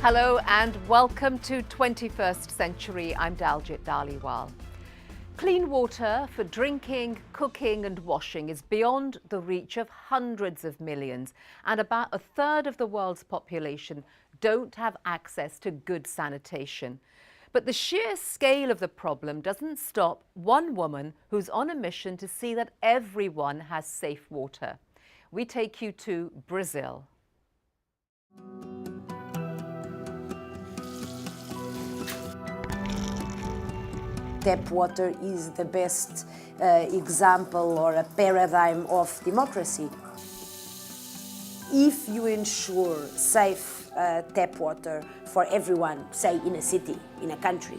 Hello and welcome to 21st Century. I'm Daljit Dhaliwal. Clean water for drinking, cooking and washing is beyond the reach of hundreds of millions, and about a third of the world's population don't have access to good sanitation. But the sheer scale of the problem doesn't stop one woman who's on a mission to see that everyone has safe water. We take you to Brazil. Tap water is the best example or a paradigm of democracy. If you ensure safe tap water for everyone, say in a city, in a country,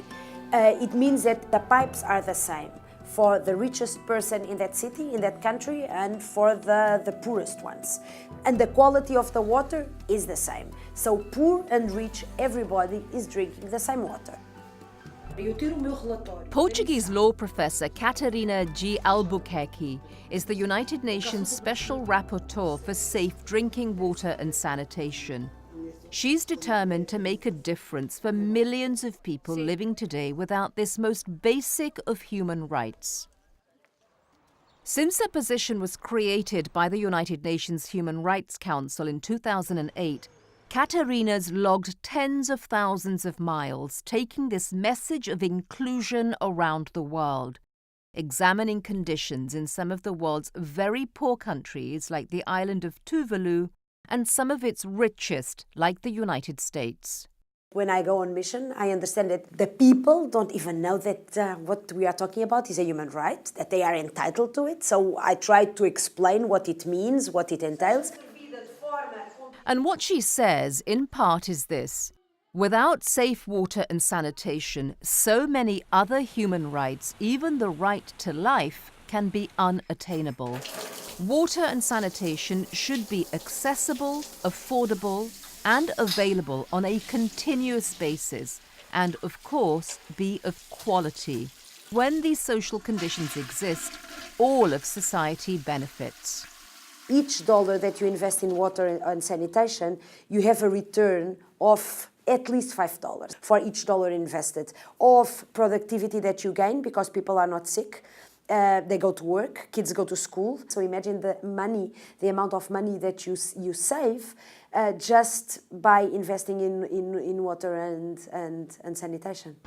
it means that the pipes are the same for the richest person in that city, in that country, and for the poorest ones. And the quality of the water is the same. So poor and rich, everybody is drinking the same water. Portuguese law professor Catarina G. Albuquerque is the United Nations Special Rapporteur for safe drinking water and sanitation. She's determined to make a difference for millions of people living today without this most basic of human rights. Since the position was created by the United Nations Human Rights Council in 2008, Catarina's logged tens of thousands of miles, taking this message of inclusion around the world, examining conditions in some of the world's very poor countries like the island of Tuvalu and some of its richest like the United States. When I go on mission, I understand that the people don't even know that what we are talking about is a human right, that they are entitled to it. So I try to explain what it means, what it entails. And what she says, in part, is this: without safe water and sanitation, so many other human rights, even the right to life, can be unattainable. Water and sanitation should be accessible, affordable, and available on a continuous basis, and of course, be of quality. When these social conditions exist, all of society benefits. Each dollar that you invest in water and sanitation, you have a return of at least $5 for each dollar invested, of productivity that you gain because people are not sick. They go to work, kids go to school. So imagine the amount of money that you save just by investing in water and sanitation.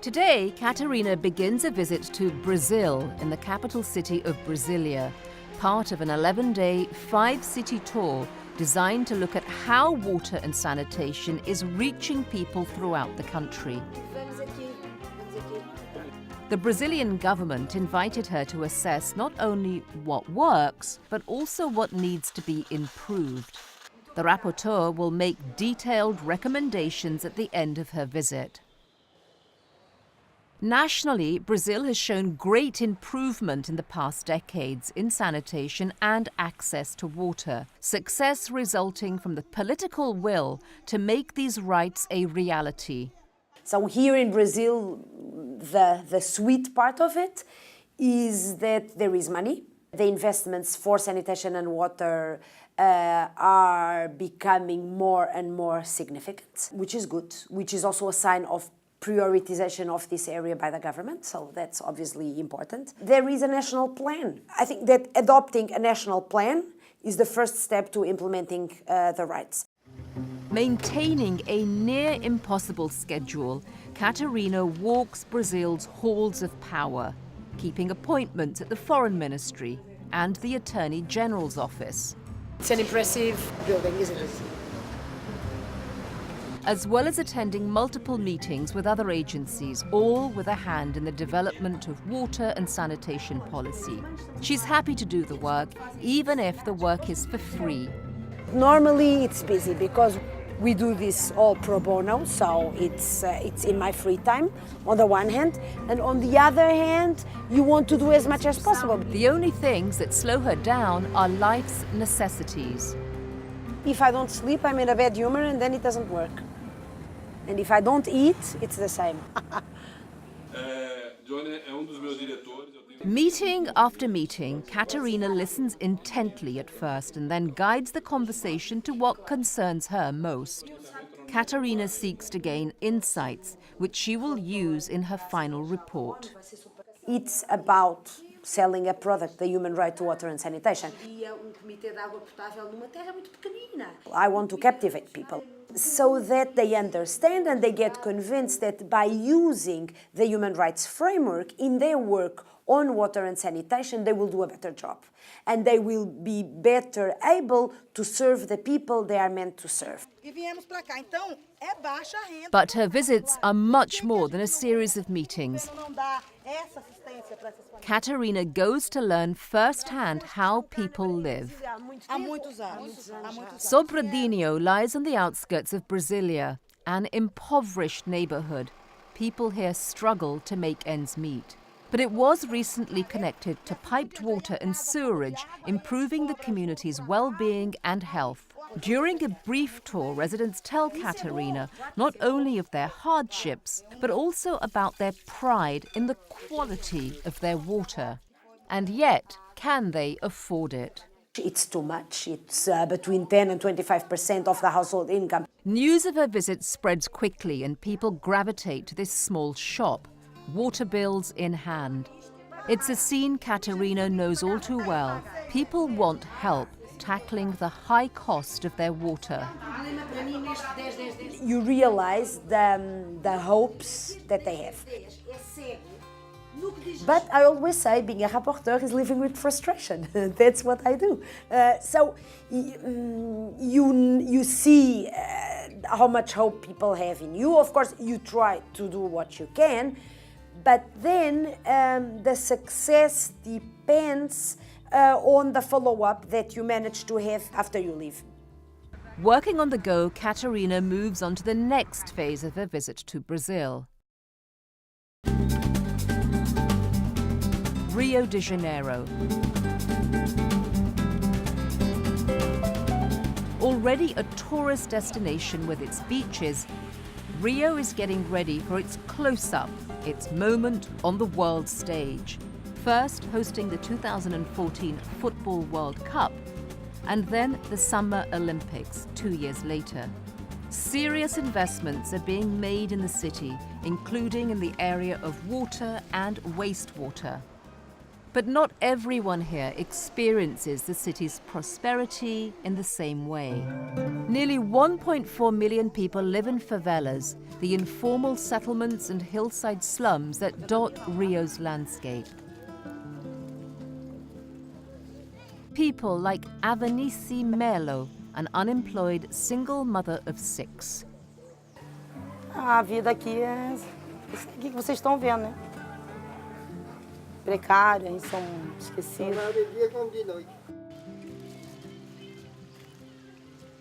Today, Catarina begins a visit to Brazil in the capital city of Brasilia, part of an 11-day, 5-city tour designed to look at how water and sanitation is reaching people throughout the country. The Brazilian government invited her to assess not only what works, but also what needs to be improved. The rapporteur will make detailed recommendations at the end of her visit. Nationally, Brazil has shown great improvement in the past decades in sanitation and access to water, success resulting from the political will to make these rights a reality. So here in Brazil, the sweet part of it is that there is money. The investments for sanitation and water are becoming more and more significant, which is good, which is also a sign of prioritization of this area by the government, so that's obviously important. There is a national plan. I think that adopting a national plan is the first step to implementing the rights. Maintaining a near impossible schedule, Catarina walks Brazil's halls of power, keeping appointments at the Foreign Ministry and the Attorney General's office. It's an impressive building, isn't it? As well as attending multiple meetings with other agencies, all with a hand in the development of water and sanitation policy. She's happy to do the work, even if the work is for free. Normally it's busy because we do this all pro bono, so it's in my free time, on the one hand, and on the other hand, you want to do as much as possible. The only things that slow her down are life's necessities. If I don't sleep, I'm in a bad humor and then it doesn't work. And if I don't eat, it's the same. Johnny é dos meus diretores. Meeting after meeting, Katerina listens intently at first and then guides the conversation to what concerns her most. Katerina seeks to gain insights, which she will use in her final report. It's about selling a product, the human right to water and sanitation. I want to captivate people so that they understand and they get convinced that by using the human rights framework in their work on water and sanitation, they will do a better job. And they will be better able to serve the people they are meant to serve. But her visits are much more than a series of meetings. Katerina goes to learn firsthand how people live. Sobradinho lies on the outskirts of Brasilia, an impoverished neighborhood. People here struggle to make ends meet. But it was recently connected to piped water and sewerage, improving the community's well-being and health. During a brief tour, residents tell Katerina not only of their hardships, but also about their pride in the quality of their water. And yet, can they afford it? It's too much. It's between 10 and 25% of the household income. News of her visit spreads quickly and people gravitate to this small shop, water bills in hand. It's a scene Katerina knows all too well. People want help tackling the high cost of their water. You realize the hopes that they have. But I always say being a rapporteur is living with frustration. That's what I do. So you see how much hope people have in you. Of course, you try to do what you can, but then the success depends on the follow-up that you manage to have after you leave. Working on the go, Katerina moves on to the next phase of her visit to Brazil. Rio de Janeiro. Already a tourist destination with its beaches, Rio is getting ready for its close-up, its moment on the world stage. First hosting the 2014 Football World Cup, and then the Summer Olympics 2 years later. Serious investments are being made in the city, including in the area of water and wastewater. But not everyone here experiences the city's prosperity in the same way. Nearly 1.4 million people live in favelas, the informal settlements and hillside slums that dot Rio's landscape. People like Avanice Melo, an unemployed single mother of 6. A vida aqui é isso aqui que vocês estão vendo, né? Precário, a gente são esquecidos.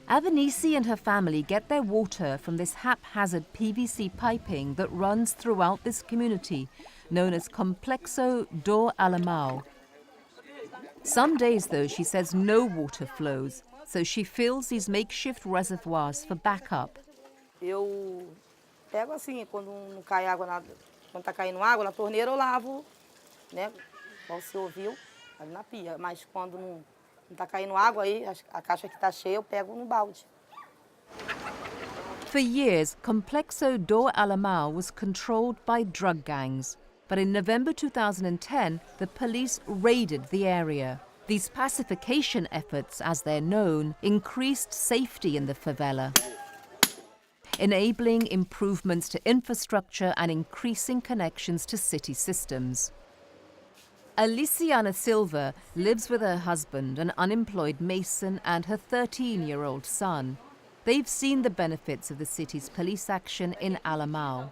Avanice and her family get their water from this haphazard PVC piping that runs throughout this community, known as Complexo do Alemão. Some days, though, she says no water flows, so she fills these makeshift reservoirs for backup. Eu pego assim, quando não cai água, quando tá caindo água na torneira, eu lavo, né? Como você ouviu, ali na pia. Mas quando não tá caindo água, aí a caixa que tá cheia, eu pego no balde. For years, Complexo do Alemão was controlled by drug gangs. But in November 2010, the police raided the area. These pacification efforts, as they're known, increased safety in the favela, enabling improvements to infrastructure and increasing connections to city systems. Aliciana Silva lives with her husband, an unemployed mason, and her 13-year-old son. They've seen the benefits of the city's police action in Alemão.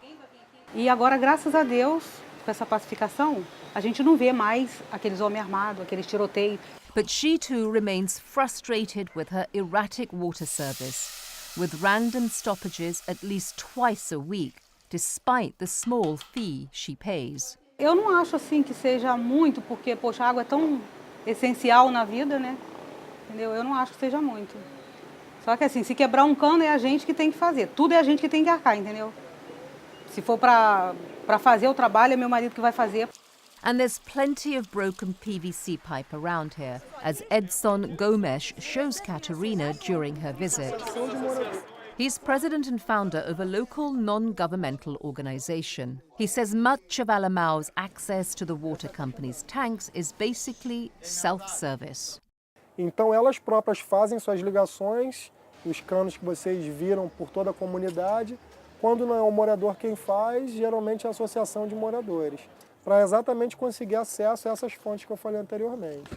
E agora, graças a Deus, com essa pacificação, a gente não vê mais aqueles homens armados, aqueles tiroteios. But she too remains frustrated with her erratic water service, with random stoppages at least twice a week, despite the small fee she pays. Eu não acho assim que seja muito, porque, poxa, a água é tão essencial na vida, né? Entendeu? Eu não acho que seja muito. Só que assim, se quebrar um cano é a gente que tem que fazer. Tudo é a gente que tem que arcar, entendeu? Se for para fazer o trabalho, é meu marido que vai fazer. And there's plenty of broken PVC pipe around here, as Edson Gomes shows Catarina during her visit. He's president and founder of a local non-governmental organization. He says much of Alemão's access to the water company's tanks is basically self-service. Então elas próprias fazem suas ligações, os canos que vocês viram por toda a comunidade. Quando não é o morador quem faz, geralmente é a associação de moradores, para exatamente conseguir acesso a essas fontes que eu falei anteriormente.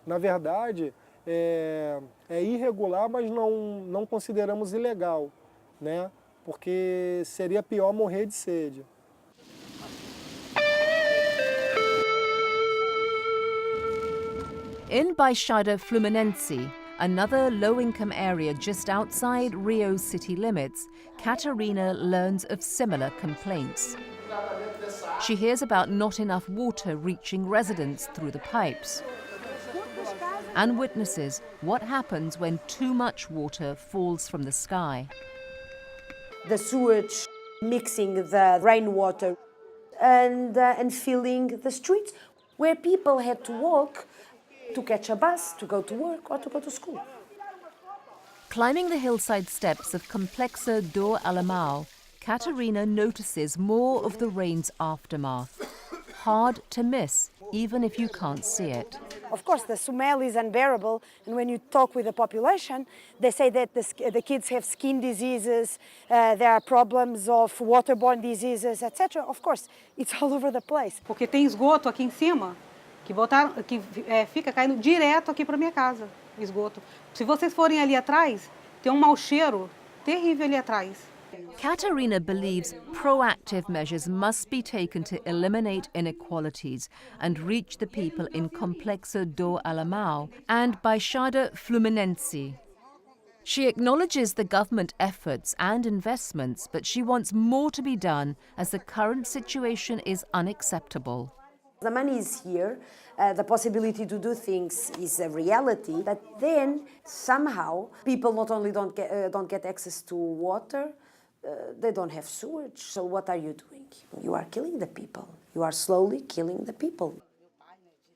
Na verdade, é irregular, mas não consideramos ilegal, né? Porque seria pior morrer de sede. In Baixada Fluminense, another low-income area just outside Rio's city limits, Catarina learns of similar complaints. She hears about not enough water reaching residents through the pipes and witnesses what happens when too much water falls from the sky. The sewage mixing the rainwater and filling the streets where people had to walk to catch a bus, to go to work or to go to school. Climbing the hillside steps of Complexo do Alemão, Catarina notices more of the rain's aftermath. Hard to miss, even if you can't see it. Of course, the smell is unbearable, and when you talk with the population, they say that the kids have skin diseases, there are problems of waterborne diseases, etc. Of course, it's all over the place. Porque tem esgoto aqui em cima, que fica caindo direto aqui para minha casa, esgoto. Se vocês forem ali atrás, tem mau cheiro terrível ali atrás. Catarina believes proactive measures must be taken to eliminate inequalities and reach the people in Complexo do Alemão and Baixada Fluminense. She acknowledges the government efforts and investments, but she wants more to be done as the current situation is unacceptable. The money is here, the possibility to do things is a reality, but then somehow people not only don't get access to water, they don't have sewage. So what are you doing? You are killing the people. You are slowly killing the people.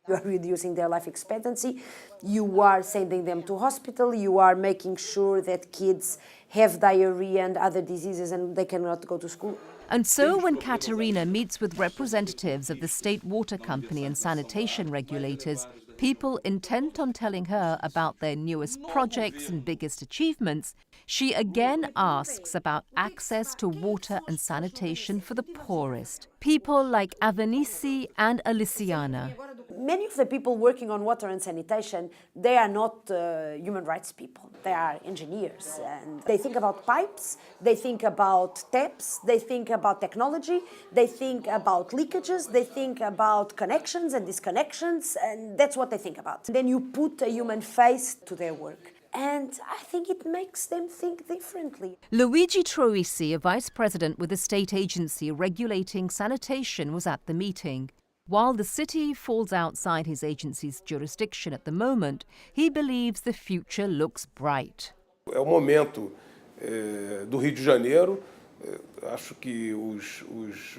You are reducing their life expectancy. You are sending them to hospital. You are making sure that kids have diarrhea and other diseases and they cannot go to school. And so when Catarina meets with representatives of the state water company and sanitation regulators, people intent on telling her about their newest projects and biggest achievements, she again asks about access to water and sanitation for the poorest, people like Avenice and Aliciana. Many of the people working on water and sanitation, they are not human rights people. They are engineers. And they think about pipes, they think about taps, they think about technology, they think about leakages, they think about connections and disconnections, and that's what they think about. Then you put a human face to their work. And I think it makes them think differently. Luigi Troisi, a vice president with a state agency regulating sanitation, was at the meeting. While the city falls outside his agency's jurisdiction at the moment, he believes the future looks bright. É o momento do Rio de Janeiro. Acho que os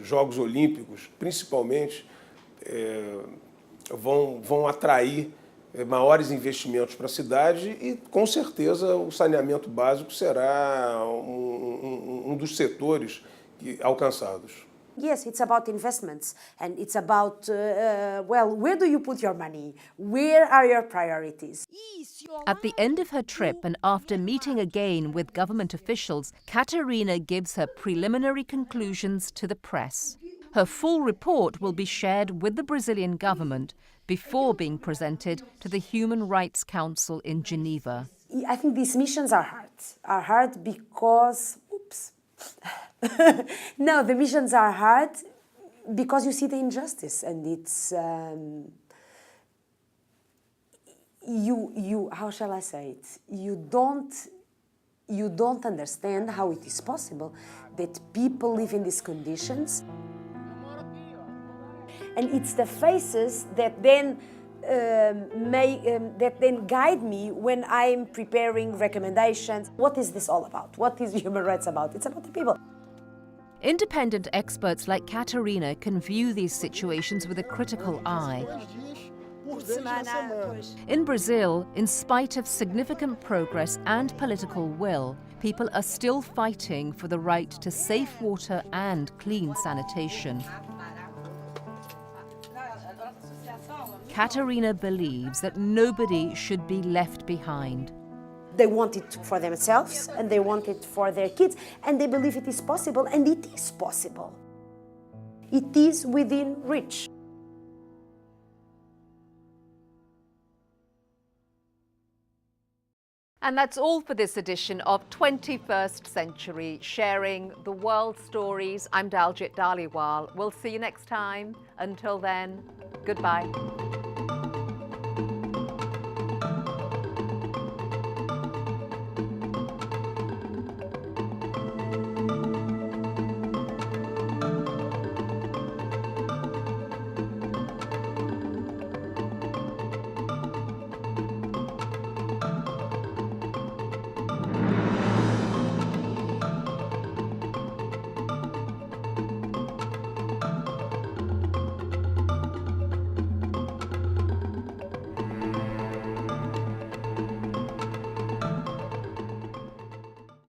Jogos Olímpicos, principalmente, vão atrair maiores investimentos para a cidade e, com certeza, o saneamento básico será um dos setores alcançados. Yes, it's about investments and it's about, well, where do you put your money? Where are your priorities? At the end of her trip and after meeting again with government officials, Catarina gives her preliminary conclusions to the press. Her full report will be shared with the Brazilian government before being presented to the Human Rights Council in Geneva. I think these missions are hard because, oops. No, the missions are hard because you see the injustice and it's, how shall I say it? You don't understand how it is possible that people live in these conditions. And it's the faces that then guide me when I'm preparing recommendations. What is this all about? What is human rights about? It's about the people. Independent experts like Catarina can view these situations with a critical eye. In Brazil, in spite of significant progress and political will, people are still fighting for the right to safe water and clean sanitation. Catarina believes that nobody should be left behind. They want it for themselves and they want it for their kids, and they believe it is possible, and it is possible. It is within reach. And that's all for this edition of 21st Century, sharing the world's stories. I'm Daljit Dhaliwal. We'll see you next time. Until then, goodbye.